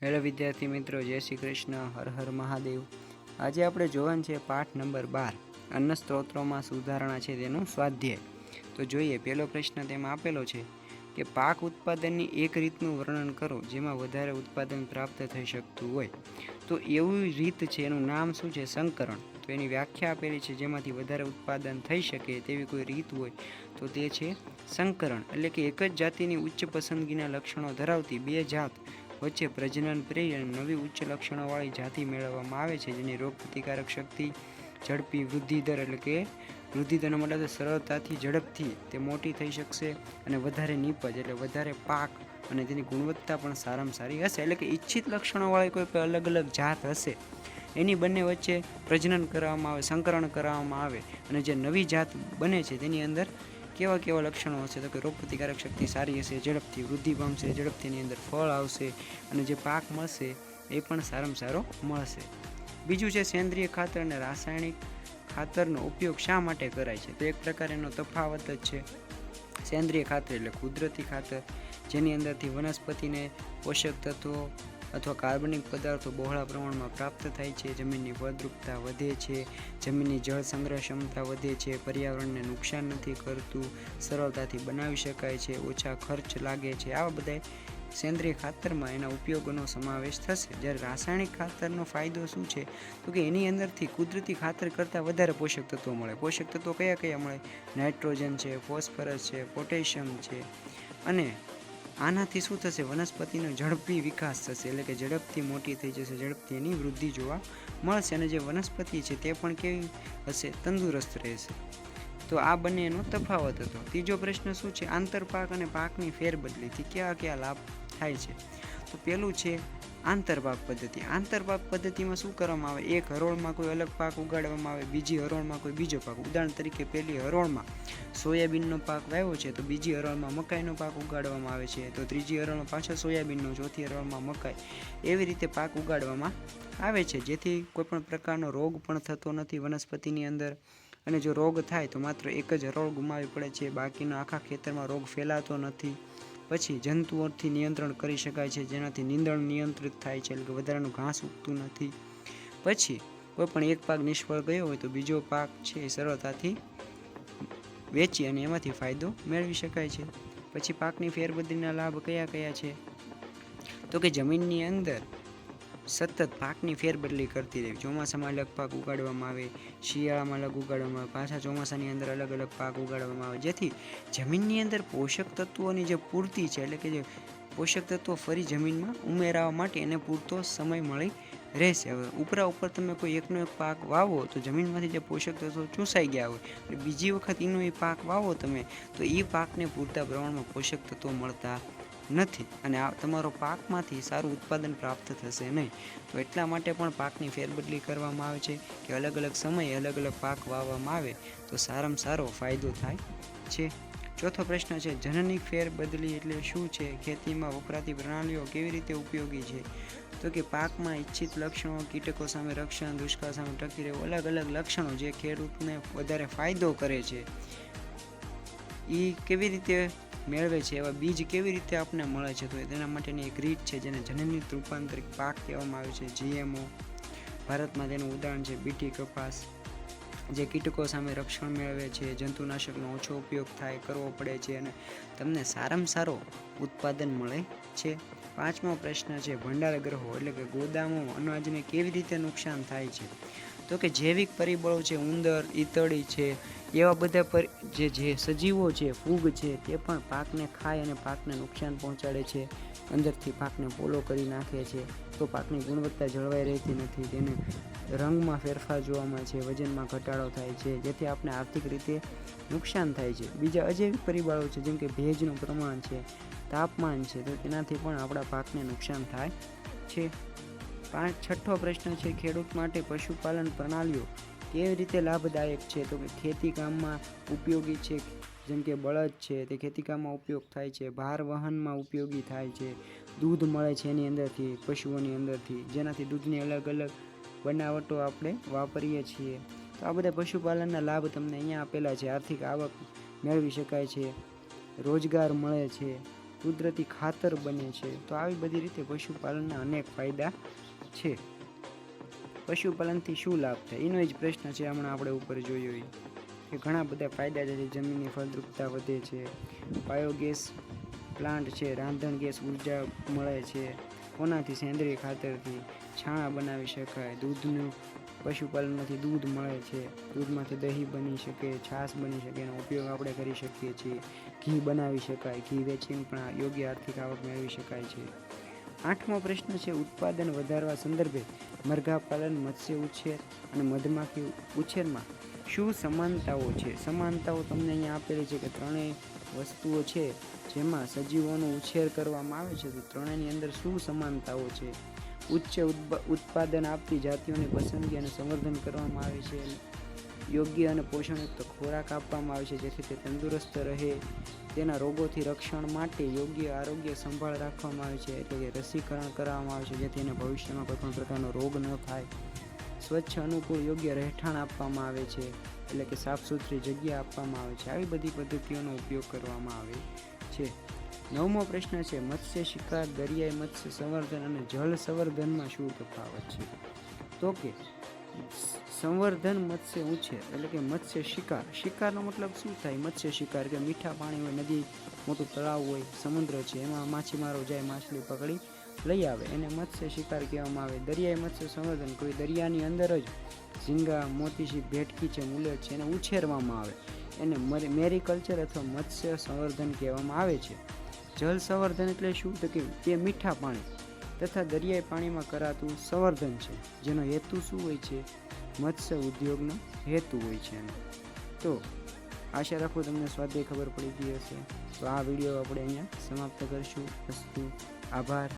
Hello વિદ્યાર્થી મિત્રો, જય શ્રી કૃષ્ણ, હર હર મહાદેવ। આજે આપણે જોવાનું છે પાઠ નંબર 12 અન્ન સ્ત્રોત્રોમાં સુધારણા છે તેનું સ્વાધ્યાય। તો જોઈએ, પહેલો પ્રશ્ન તેમાં આપેલો છે કે પાક ઉત્પાદનની એક રીતનું વર્ણન કરો જેમાં વધારે ઉત્પાદન પ્રાપ્ત થઈ શકતું હોય। તો એવી રીત છે, એનું નામ શું છે? સંકરણ। તો એની વ્યાખ્યા આપેલી છે, જેમાંથી વધારે ઉત્પાદન થઈ શકે તેવી કોઈ રીત હોય તો તે છે સંકરણ। એટલે કે એક જ જાતિની ઉચ્ચ પસંદગીના લક્ષણો ધરાવતી બે જાત વચ્ચે પ્રજનન પ્રેરી અને નવી ઉચ્ચ લક્ષણોવાળી જાતિ મેળવવામાં આવે છે, જેની રોગ પ્રતિકારક શક્તિ, ઝડપી વૃદ્ધિ દર, એટલે કે વૃદ્ધિ દરનો મતલબ સરળતાથી ઝડપથી તે મોટી થઈ શકશે અને વધારે નીપજ એટલે વધારે પાક અને તેની ગુણવત્તા પણ સારામાં સારી હશે। એટલે કે ઈચ્છિત લક્ષણોવાળી કોઈ અલગ અલગ જાત હશે, એની બંને વચ્ચે પ્રજનન કરવામાં આવે, સંકરણ કરવામાં આવે અને જે નવી જાત બને છે તેની અંદર કેવા કેવા લક્ષણો હશે? તો કે રોગ પ્રતિકારક શક્તિ સારી હશે, ઝડપથી વૃદ્ધિ પામશે, ઝડપથી એની અંદર ફળ આવશે અને જે પાક મળશે એ પણ સારામાં સારો મળશે। બીજું છે સેન્દ્રિય ખાતર અને રાસાયણિક ખાતરનો ઉપયોગ શા માટે કરાય છે? તો એક પ્રકાર એનો તફાવત જ છે। સેન્દ્રિય ખાતર એટલે કુદરતી ખાતર, જેની અંદરથી વનસ્પતિને પોષક તત્વો અથવા કાર્બનિક પદાર્થો બહોળા પ્રમાણમાં પ્રાપ્ત થાય છે, જમીનની ફળદ્રુપતા વધે છે, જમીનની જળ સંગ્રહ ક્ષમતા વધે છે, પર્યાવરણને નુકસાન નથી કરતું, સરળતાથી બનાવી શકાય છે, ઓછા ખર્ચ લાગે છે। આવા બધા સેન્દ્રિય ખાતરમાં એના ઉપયોગોનો સમાવેશ થશે। જ્યારે રાસાયણિક ખાતરનો ફાયદો શું છે? તો કે એની અંદરથી કુદરતી ખાતર કરતાં વધારે પોષક તત્વો મળે। પોષક તત્વો કયા કયા મળે? નાઇટ્રોજન છે, ફોસ્ફરસ છે, પોટેશિયમ છે। અને આનાથી શું થશે? વનસ્પતિનો ઝડપી વિકાસ થશે, એટલે કે ઝડપથી મોટી થઈ જશે, ઝડપથી એની વૃદ્ધિ જોવા મળશે અને જે વનસ્પતિ છે તે પણ કેવી હશે? તંદુરસ્ત રહેશે। તો આ બંનેનો તફાવત હતો। ત્રીજો પ્રશ્ન શું છે? આંતરપાક અને પાકની ફેરબદલીથી કયા કયા લાભ થાય છે? તો પેલું છે આંતરપાક પદ્ધતિ। આંતરપાક પદ્ધતિમાં શું કરવામાં આવે? એક હરોળમાં કોઈ અલગ પાક ઉગાડવામાં આવે, બીજી હરોળમાં કોઈ બીજો પાક। ઉદાહરણ તરીકે પહેલી હરોળમાં સોયાબીનનો પાક વાવ્યો છે તો બીજી હરોળમાં મકાઈનો પાક ઉગાડવામાં આવે છે, તો ત્રીજી હરોળમાં પાછો સોયાબીનનો, ચોથી હરોળમાં મકાઈ, એવી રીતે પાક ઉગાડવામાં આવે છે, જેથી કોઈપણ પ્રકારનો રોગ પણ થતો નથી વનસ્પતિની અંદર। અને જો રોગ થાય તો માત્ર એક જ હરોળ ગુમાવવી પડે છે, બાકીના આખા ખેતરમાં રોગ ફેલાતો નથી। પછી જંતુઓથી નિયંત્રણ કરી શકાય છે, જેનાથી નીંદણ નિયંત્રિત થાય છે, એટલે કે વધારાનું ઘાસ ઉગતું નથી। પછી કોઈ પણ એક પાક નિષ્ફળ ગયો હોય તો બીજો પાક છે એ સરળતાથી વેચી અને એમાંથી ફાયદો મેળવી શકાય છે। પછી પાકની ફેરબદલીના લાભ કયા કયા છે? તો કે જમીનની અંદર સતત પાકની ફેરબદલી કરતી રહેવી। ચોમાસામાં અલગ પાક ઉગાડવામાં આવે, શિયાળામાં અલગ ઉગાડવામાં આવે, પાછા ચોમાસાની અંદર અલગ અલગ પાક ઉગાડવામાં આવે, જેથી જમીનની અંદર પોષક તત્વોની જે પૂર્તિ છે, એટલે કે જે પોષક તત્વો ફરી જમીનમાં ઉમેરવા માટે એને પૂરતો સમય મળી રહેશે। હવે ઉપરા ઉપર તમે કોઈ એકનો એક પાક વાવો તો જમીનમાંથી જે પોષક તત્વો ચૂસાઈ ગયા હોય અને બીજી વખત એનો એ પાક વાવો તમે તો એ પાકને પૂરતા પ્રમાણમાં પોષક તત્વો મળતા નથી અને આ તમારો પાકમાંથી સારું ઉત્પાદન પ્રાપ્ત થશે નહીં। તો એટલા માટે પણ પાકની ફેરબદલી કરવામાં આવે છે કે અલગ અલગ સમયે અલગ અલગ પાક વાવવામાં આવે તો સારામાં સારો ફાયદો થાય છે। ચોથો પ્રશ્ન છે જનનિક ફેરબદલી એટલે શું છે? ખેતીમાં વપરાતી પ્રણાલીઓ કેવી રીતે ઉપયોગી છે? તો કે પાકમાં ઈચ્છિત લક્ષણો, કીટકો સામે રક્ષણ, દુષ્કાળ સામે ટકી રહેવું, અલગ અલગ લક્ષણો જે ખેડૂતને વધારે ફાયદો કરે છે એ કેવી રીતે મેળવે છે? એવા બીજ કેવી રીતે આપણને મળે છે? તો તેના માટેની એક રીત છે જેને જનનિક રૂપાંતરિત પાક કહેવામાં આવે છે, GMO। ભારતમાં તેનું ઉદાહરણ છે બીટી કપાસ, જે કીટકો સામે રક્ષણ મેળવે છે, જંતુનાશકનો ઓછો ઉપયોગ કરવો પડે છે અને તમને સારામાં સારો ઉત્પાદન મળે છે। પાંચમો પ્રશ્ન છે ભંડાર ગ્રહો એટલે કે ગોદામો અનાજને કેવી રીતે નુકસાન થાય છે? તો કે જૈવિક પરિબળો છે, ઉંદર, ઈતળી છે, એવા બધા જે સજીવો છે, ફૂગ છે, તે પણ પાકને ખાય અને પાકને નુકસાન પહોંચાડે છે, અંદરથી પાકને પોલો કરી નાખે છે, તો પાકની ગુણવત્તા જળવાઈ રહેતી નથી, તેને રંગમાં ફેરફાર જોવા મળે છે, વજનમાં ઘટાડો થાય છે, જેથી આપણે આર્થિક રીતે નુકસાન થાય છે। બીજા અજૈવિક પરિબળો છે જેમ કે ભેજનું પ્રમાણ છે, તાપમાન છે, તો તેનાથી પણ આપણા પાકને નુકસાન થાય છે। છઠ્ઠો પ્રશ્ન છે ખેડૂત માટે પશુપાલન પ્રણાલીઓ કેવી રીતે લાભદાયક છે? તો કે ખેતી કામમાં ઉપયોગી છે, જેમ કે બળદ છે તે ખેતીકામમાં ઉપયોગ થાય છે, ભાર વહનમાં ઉપયોગી થાય છે, દૂધ મળે છે એની અંદરથી, પશુઓની અંદરથી, જેનાથી દૂધની અલગ અલગ બનાવટો આપણે વાપરીએ છીએ। તો આ બધા પશુપાલનના લાભ તમને અહીંયા આપેલા છે। આર્થિક આવક મેળવી શકાય છે, રોજગાર મળે છે, કુદરતી ખાતર બને છે. તો આવી બધી રીતે પશુપાલનના અનેક ફાયદા છે. પશુપાલનથી શું લાભ થાય એનો જ પ્રશ્ન છે હમણાં આપણે ઉપર જોયો કે ઘણા બધા ફાયદા છે. જમીનની ફળદ્રુપતા વધે છે, બાયોગેસ પ્લાન્ટ છે, રાંધણ ગેસ ઉર્જા મળે છે, કોનાથી સેન્દ્રિય ખાતરથી છાણા બનાવી શકાય, દૂધનું પશુપાલનમાંથી દૂધ મળે છે, દૂધમાંથી દહીં બની શકે, છાશ બની શકે, એનો ઉપયોગ આપણે કરી શકીએ છીએ, ઘી બનાવી શકાય, ઘી વેચીને પણ યોગ્ય આર્થિક આવક મેળવી શકાય છે. 8મો પ્રશ્ન છે ઉત્પાદન વધારવા સંદર્ભે મરઘા પાલન, મત્સ્ય ઉછેર અને મધમાખી ઉછેરમાં શું સમાનતાઓ છે? સમાનતાઓ તમને અહીંયા આપેલી છે કે ત્રણેય વસ્તુઓ છે જેમાં સજીવોનો ઉછેર કરવામાં આવે છે. તો ત્રણેયની અંદર શું સમાનતાઓ છે? ઉચ્ચ ઉત્પાદન આપતી જાતિઓની પસંદગી અને સંવર્ધન કરવામાં આવે છે. યોગ્ય અને પોષણયુક્ત ખોરાક આપવામાં આવે છે જેથી તે તંદુરસ્ત રહે. તેના રોગોથી રક્ષણ માટે યોગ્ય આરોગ્ય સંભાળ રાખવામાં આવે છે, એટલે કે રસીકરણ કરવામાં આવે છે જેથી એને ભવિષ્યમાં કોઈ પણ પ્રકારનો રોગ ન થાય. સ્વચ્છ અનુકૂળ યોગ્ય રહેઠાણ આપવામાં આવે છે, એટલે કે સાફ સુથરી જગ્યા આપવામાં આવે છે. આવી બધી પદ્ધતિઓનો ઉપયોગ કરવામાં આવે છે. 9મો પ્રશ્ન છે મત્સ્ય શિકાર, દરિયાઈ મત્સ્ય સંવર્ધન અને જળ સંવર્ધનમાં શું તફાવત છે? તો કે સંવર્ધન મત્સ્ય ઉછેર એટલે કે મત્સ્ય શિકાર. શિકારનો મતલબ શું થાય? મત્સ્ય શિકાર કે મીઠા પાણી હોય, નદી, મોટું તળાવ હોય, સમુદ્ર છે, એમાં માછીમારો જાય, માછલી પકડી લઈ આવે, એને મત્સ્ય શિકાર કહેવામાં આવે. દરિયાઈ મત્સ્ય સંવર્ધન કોઈ દરિયાની અંદર જ ઝીંગા, મોતી, ભેટકી છે, મુલત છે, એને ઉછેરવામાં આવે, એને મેરીકલ્ચર અથવા મત્સ્ય સંવર્ધન કહેવામાં આવે છે. જળ સંવર્ધન એટલે શું? તો કે તે મીઠા પાણી તથા દરિયાઈ પાણીમાં કરાતું સંવર્ધન છે, જેનો હેતુ શું હોય છે? મત્સ્ય ઉદ્યોગનો હેતુ હોય છે. તો આશા રાખું તમને સ્વાધ્યાય ખબર પડી ગઈ હશે. તો આ વિડીયો આપણે અહીંયા સમાપ્ત કરશું. અસ્તુ. આભાર.